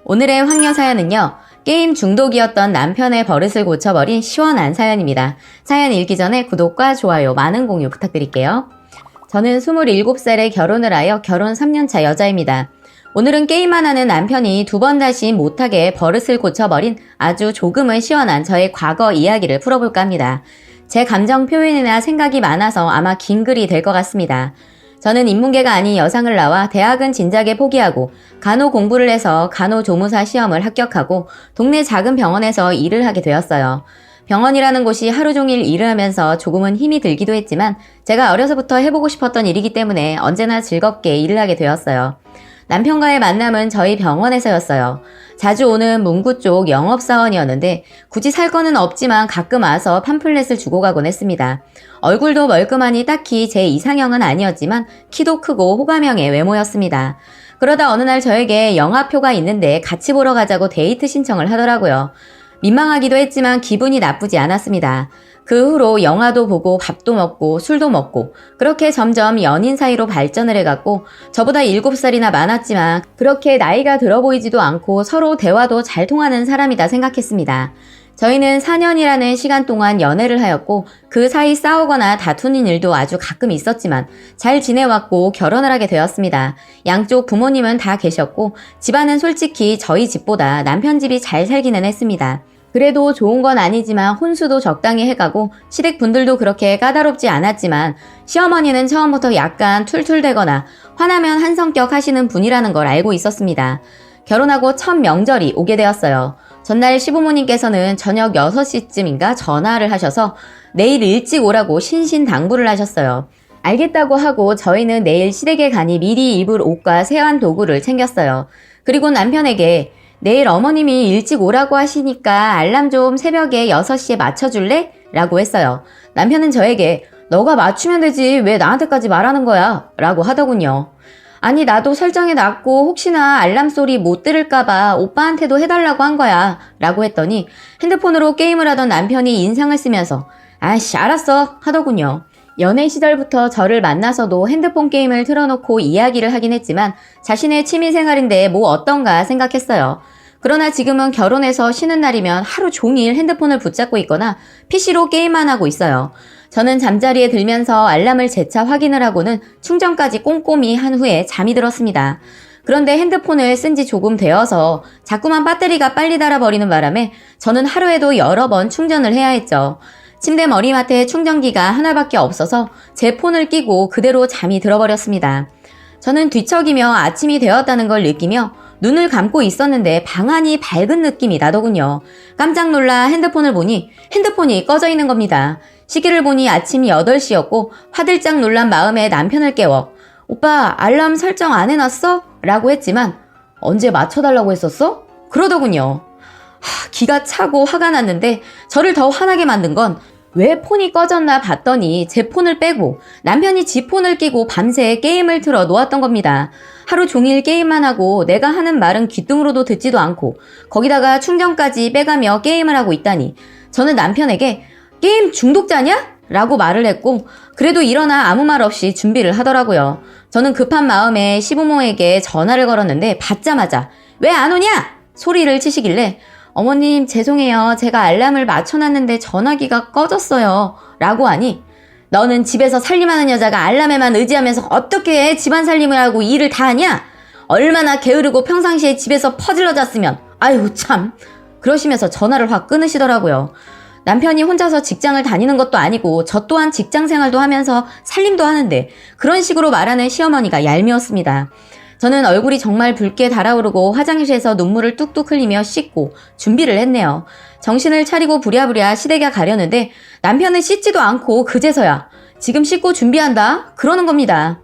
오늘의 황녀 사연은요, 게임 중독이었던 남편의 버릇을 고쳐버린 시원한 사연입니다. 사연 읽기 전에 구독과 좋아요, 많은 공유 부탁드릴게요. 저는 27살에 결혼을 하여 결혼 3년차 여자입니다. 오늘은 게임만 하는 남편이 두 번 다시 못하게 버릇을 고쳐버린 아주 조금은 시원한 저의 과거 이야기를 풀어볼까 합니다. 제 감정 표현이나 생각이 많아서 아마 긴 글이 될 것 같습니다. 저는 인문계가 아닌 여상을 나와 대학은 진작에 포기하고 간호 공부를 해서 간호조무사 시험을 합격하고 동네 작은 병원에서 일을 하게 되었어요. 병원이라는 곳이 하루 종일 일을 하면서 조금은 힘이 들기도 했지만 제가 어려서부터 해보고 싶었던 일이기 때문에 언제나 즐겁게 일을 하게 되었어요. 남편과의 만남은 저희 병원에서였어요. 자주 오는 문구 쪽 영업사원이었는데 굳이 살 거는 없지만 가끔 와서 팜플렛을 주고 가곤 했습니다. 얼굴도 멀끔하니 딱히 제 이상형은 아니었지만 키도 크고 호감형의 외모였습니다. 그러다 어느 날 저에게 영화표가 있는데 같이 보러 가자고 데이트 신청을 하더라고요. 민망하기도 했지만 기분이 나쁘지 않았습니다. 그 후로 영화도 보고 밥도 먹고 술도 먹고 그렇게 점점 연인 사이로 발전을 해갔고 저보다 7살이나 많았지만 그렇게 나이가 들어 보이지도 않고 서로 대화도 잘 통하는 사람이다 생각했습니다. 저희는 4년이라는 시간 동안 연애를 하였고 그 사이 싸우거나 다투는 일도 아주 가끔 있었지만 잘 지내왔고 결혼을 하게 되었습니다. 양쪽 부모님은 다 계셨고 집안은 솔직히 저희 집보다 남편 집이 잘 살기는 했습니다. 그래도 좋은 건 아니지만 혼수도 적당히 해가고 시댁분들도 그렇게 까다롭지 않았지만 시어머니는 처음부터 약간 툴툴대거나 화나면 한성격 하시는 분이라는 걸 알고 있었습니다. 결혼하고 첫 명절이 오게 되었어요. 전날 시부모님께서는 저녁 6시쯤인가 전화를 하셔서 내일 일찍 오라고 신신당부를 하셨어요. 알겠다고 하고 저희는 내일 시댁에 가니 미리 입을 옷과 세안 도구를 챙겼어요. 그리고 남편에게 내일 어머님이 일찍 오라고 하시니까 알람 좀 새벽에 6시에 맞춰줄래? 라고 했어요. 남편은 저에게 너가 맞추면 되지 왜 나한테까지 말하는 거야? 라고 하더군요. 아니 나도 설정해 놨고 혹시나 알람 소리 못 들을까봐 오빠한테도 해달라고 한 거야 라고 했더니 핸드폰으로 게임을 하던 남편이 인상을 쓰면서 아이씨 알았어 하더군요. 연애 시절부터 저를 만나서도 핸드폰 게임을 틀어놓고 이야기를 하긴 했지만 자신의 취미생활인데 뭐 어떤가 생각했어요. 그러나 지금은 결혼해서 쉬는 날이면 하루 종일 핸드폰을 붙잡고 있거나 PC로 게임만 하고 있어요. 저는 잠자리에 들면서 알람을 재차 확인을 하고는 충전까지 꼼꼼히 한 후에 잠이 들었습니다. 그런데 핸드폰을 쓴 지 조금 되어서 자꾸만 배터리가 빨리 닳아버리는 바람에 저는 하루에도 여러 번 충전을 해야 했죠. 침대 머리맡에 충전기가 하나밖에 없어서 제 폰을 끼고 그대로 잠이 들어버렸습니다. 저는 뒤척이며 아침이 되었다는 걸 느끼며 눈을 감고 있었는데 방안이 밝은 느낌이 나더군요. 깜짝 놀라 핸드폰을 보니 핸드폰이 꺼져 있는 겁니다. 시계를 보니 아침 8시였고 화들짝 놀란 마음에 남편을 깨워 오빠 알람 설정 안 해놨어? 라고 했지만 언제 맞춰달라고 했었어? 그러더군요. 기가 차고 화가 났는데 저를 더 화나게 만든 건 왜 폰이 꺼졌나 봤더니 제 폰을 빼고 남편이 지 폰을 끼고 밤새 게임을 틀어 놓았던 겁니다. 하루 종일 게임만 하고 내가 하는 말은 귀뚱으로도 듣지도 않고 거기다가 충전까지 빼가며 게임을 하고 있다니 저는 남편에게 게임 중독자냐? 라고 말을 했고 그래도 일어나 아무 말 없이 준비를 하더라고요. 저는 급한 마음에 시부모에게 전화를 걸었는데 받자마자 왜 안 오냐? 소리를 치시길래 어머님 죄송해요. 제가 알람을 맞춰놨는데 전화기가 꺼졌어요. 라고 하니 너는 집에서 살림하는 여자가 알람에만 의지하면서 어떻게 집안 살림을 하고 일을 다 하냐? 얼마나 게으르고 평상시에 집에서 퍼질러 잤으면 아유 참 그러시면서 전화를 확 끊으시더라고요. 남편이 혼자서 직장을 다니는 것도 아니고 저 또한 직장 생활도 하면서 살림도 하는데 그런 식으로 말하는 시어머니가 얄미웠습니다. 저는 얼굴이 정말 붉게 달아오르고 화장실에서 눈물을 뚝뚝 흘리며 씻고 준비를 했네요. 정신을 차리고 부랴부랴 시댁에 가려는데 남편은 씻지도 않고 그제서야 지금 씻고 준비한다? 그러는 겁니다.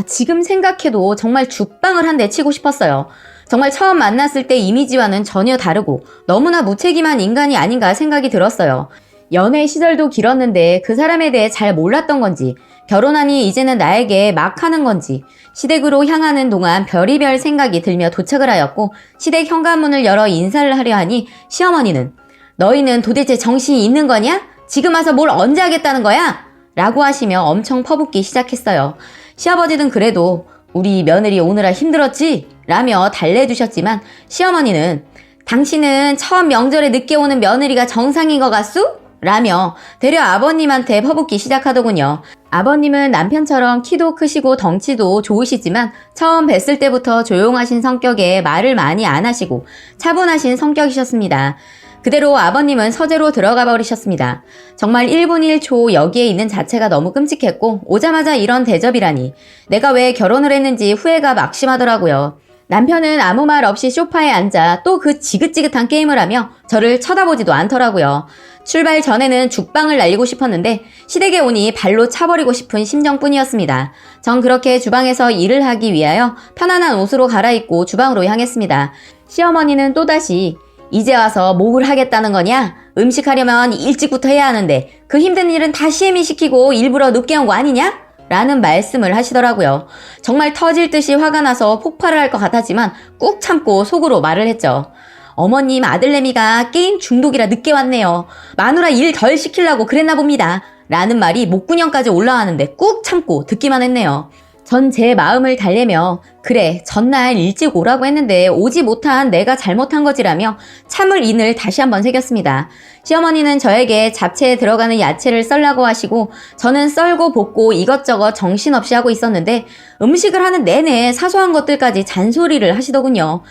지금 생각해도 정말 죽방을 한 대 치고 싶었어요. 정말 처음 만났을 때 이미지와는 전혀 다르고 너무나 무책임한 인간이 아닌가 생각이 들었어요. 연애 시절도 길었는데 그 사람에 대해 잘 몰랐던 건지 결혼하니 이제는 나에게 막 하는 건지 시댁으로 향하는 동안 별의별 생각이 들며 도착을 하였고 시댁 현관문을 열어 인사를 하려 하니 시어머니는 너희는 도대체 정신이 있는 거냐? 지금 와서 뭘 언제 하겠다는 거야? 라고 하시며 엄청 퍼붓기 시작했어요. 시아버지는 그래도 우리 며느리 오느라 힘들었지? 라며 달래주셨지만 시어머니는 당신은 처음 명절에 늦게 오는 며느리가 정상인 것 같소? 라며 되려 아버님한테 퍼붓기 시작하더군요. 아버님은 남편처럼 키도 크시고 덩치도 좋으시지만 처음 뵀을 때부터 조용하신 성격에 말을 많이 안 하시고 차분하신 성격이셨습니다. 그대로 아버님은 서재로 들어가 버리셨습니다. 정말 1분 1초 여기에 있는 자체가 너무 끔찍했고 오자마자 이런 대접이라니 내가 왜 결혼을 했는지 후회가 막심하더라고요. 남편은 아무 말 없이 소파에 앉아 또 그 지긋지긋한 게임을 하며 저를 쳐다보지도 않더라고요. 출발 전에는 죽방을 날리고 싶었는데 시댁에 오니 발로 차버리고 싶은 심정뿐이었습니다. 전 그렇게 주방에서 일을 하기 위하여 편안한 옷으로 갈아입고 주방으로 향했습니다. 시어머니는 또다시 이제 와서 뭘 하겠다는 거냐? 음식하려면 일찍부터 해야 하는데 그 힘든 일은 다 시애미 시키고 일부러 늦게 온 거 아니냐? 라는 말씀을 하시더라고요. 정말 터질 듯이 화가 나서 폭발을 할 것 같았지만 꾹 참고 속으로 말을 했죠. 어머님 아들내미가 게임 중독이라 늦게 왔네요. 마누라 일 덜 시키려고 그랬나 봅니다. 라는 말이 목구녕까지 올라왔는데 꾹 참고 듣기만 했네요. 전 제 마음을 달래며 그래 전날 일찍 오라고 했는데 오지 못한 내가 잘못한 거지라며 참을 인을 다시 한번 새겼습니다. 시어머니는 저에게 잡채에 들어가는 야채를 썰라고 하시고 저는 썰고 볶고 이것저것 정신없이 하고 있었는데 음식을 하는 내내 사소한 것들까지 잔소리를 하시더군요.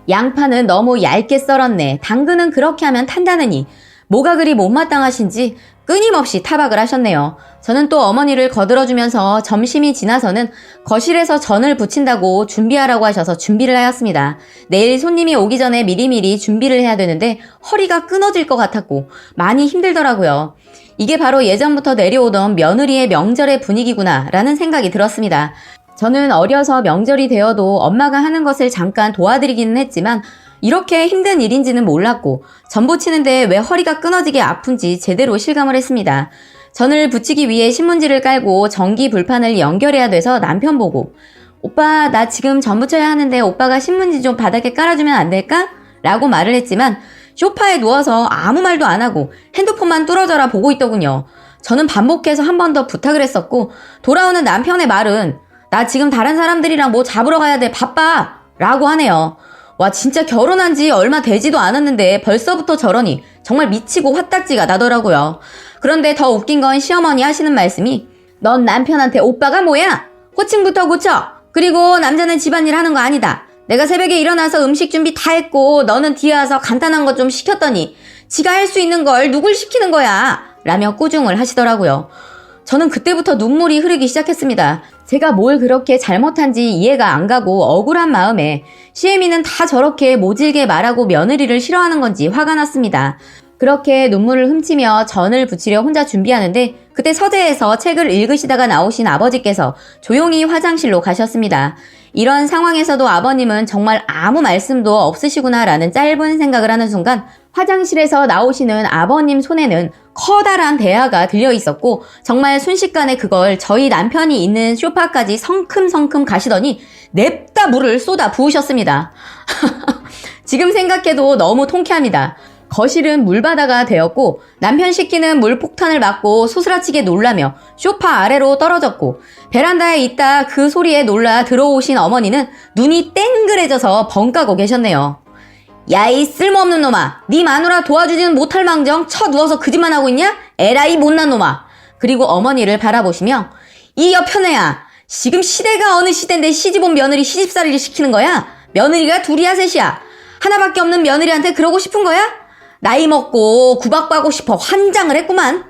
양파는 너무 얇게 썰었네. 당근은 그렇게 하면 탄다느니. 뭐가 그리 못마땅하신지 끊임없이 타박을 하셨네요. 저는 또 어머니를 거들어주면서 점심이 지나서는 거실에서 전을 부친다고 준비하라고 하셔서 준비를 하였습니다. 내일 손님이 오기 전에 미리미리 준비를 해야 되는데 허리가 끊어질 것 같았고 많이 힘들더라고요. 이게 바로 예전부터 내려오던 며느리의 명절의 분위기구나 라는 생각이 들었습니다. 저는 어려서 명절이 되어도 엄마가 하는 것을 잠깐 도와드리기는 했지만 이렇게 힘든 일인지는 몰랐고 전 부치는데 왜 허리가 끊어지게 아픈지 제대로 실감을 했습니다. 전을 부치기 위해 신문지를 깔고 전기 불판을 연결해야 돼서 남편 보고 오빠 나 지금 전 부쳐야 하는데 오빠가 신문지 좀 바닥에 깔아주면 안 될까? 라고 말을 했지만 소파에 누워서 아무 말도 안 하고 핸드폰만 뚫어져라 보고 있더군요. 저는 반복해서 한 번 더 부탁을 했었고 돌아오는 남편의 말은 나 지금 다른 사람들이랑 뭐 잡으러 가야 돼 바빠 라고 하네요. 와 진짜 결혼한 지 얼마 되지도 않았는데 벌써부터 저러니 정말 미치고 화딱지가 나더라고요. 그런데 더 웃긴 건 시어머니 하시는 말씀이 넌 남편한테 오빠가 뭐야? 호칭부터 고쳐. 그리고 남자는 집안일 하는 거 아니다. 내가 새벽에 일어나서 음식 준비 다 했고 너는 뒤에 와서 간단한 거 좀 시켰더니 지가 할 수 있는 걸 누굴 시키는 거야? 라며 꾸중을 하시더라고요. 저는 그때부터 눈물이 흐르기 시작했습니다. 제가 뭘 그렇게 잘못한지 이해가 안 가고 억울한 마음에 시애미는 다 저렇게 모질게 말하고 며느리를 싫어하는 건지 화가 났습니다. 그렇게 눈물을 훔치며 전을 부치려 혼자 준비하는데 그때 서재에서 책을 읽으시다가 나오신 아버지께서 조용히 화장실로 가셨습니다. 이런 상황에서도 아버님은 정말 아무 말씀도 없으시구나라는 짧은 생각을 하는 순간 화장실에서 나오시는 아버님 손에는 커다란 대야가 들려 있었고 정말 순식간에 그걸 저희 남편이 있는 소파까지 성큼성큼 가시더니 냅다 물을 쏟아 부으셨습니다. 지금 생각해도 너무 통쾌합니다. 거실은 물바다가 되었고 남편 시키는 물폭탄을 맞고 소스라치게 놀라며 소파 아래로 떨어졌고 베란다에 있다 그 소리에 놀라 들어오신 어머니는 눈이 땡그레져서 벙까고 계셨네요. 야 이 쓸모없는 놈아 네 마누라 도와주지는 못할 망정 쳐누워서 그 짓만 하고 있냐? 에라이 못난 놈아. 그리고 어머니를 바라보시며 이 여편애야 지금 시대가 어느 시대인데 시집온 며느리 시집살이를 시키는 거야? 며느리가 둘이야 셋이야? 하나밖에 없는 며느리한테 그러고 싶은 거야? 나이 먹고 구박받고 싶어 환장을 했구만.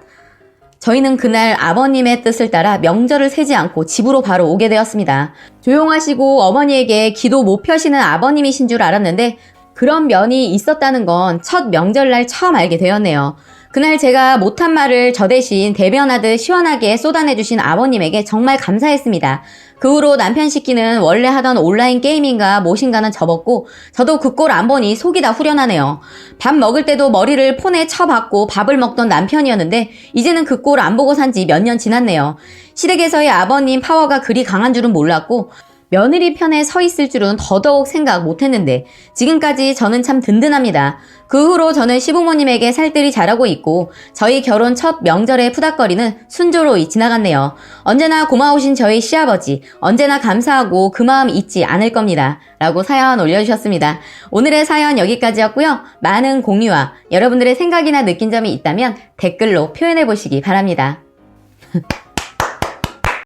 저희는 그날 아버님의 뜻을 따라 명절을 세지 않고 집으로 바로 오게 되었습니다. 조용하시고 어머니에게 기도 못 펴시는 아버님이신 줄 알았는데 그런 면이 있었다는 건 첫 명절날 처음 알게 되었네요. 그날 제가 못한 말을 저 대신 대변하듯 시원하게 쏟아내주신 아버님에게 정말 감사했습니다. 그 후로 남편 시키는 원래 하던 온라인 게임인가 무엇인가는 접었고 저도 그 꼴 안 보니 속이 다 후련하네요. 밥 먹을 때도 머리를 폰에 쳐박고 밥을 먹던 남편이었는데 이제는 그 꼴 안 보고 산 지 몇 년 지났네요. 시댁에서의 아버님 파워가 그리 강한 줄은 몰랐고 며느리 편에 서 있을 줄은 더더욱 생각 못했는데 지금까지 저는 참 든든합니다. 그 후로 저는 시부모님에게 살뜰히 잘하고 있고 저희 결혼 첫 명절의 푸닥거리는 순조로이 지나갔네요. 언제나 고마우신 저희 시아버지, 언제나 감사하고 그 마음 잊지 않을 겁니다. 라고 사연 올려주셨습니다. 오늘의 사연 여기까지였고요. 많은 공유와 여러분들의 생각이나 느낀 점이 있다면 댓글로 표현해 보시기 바랍니다.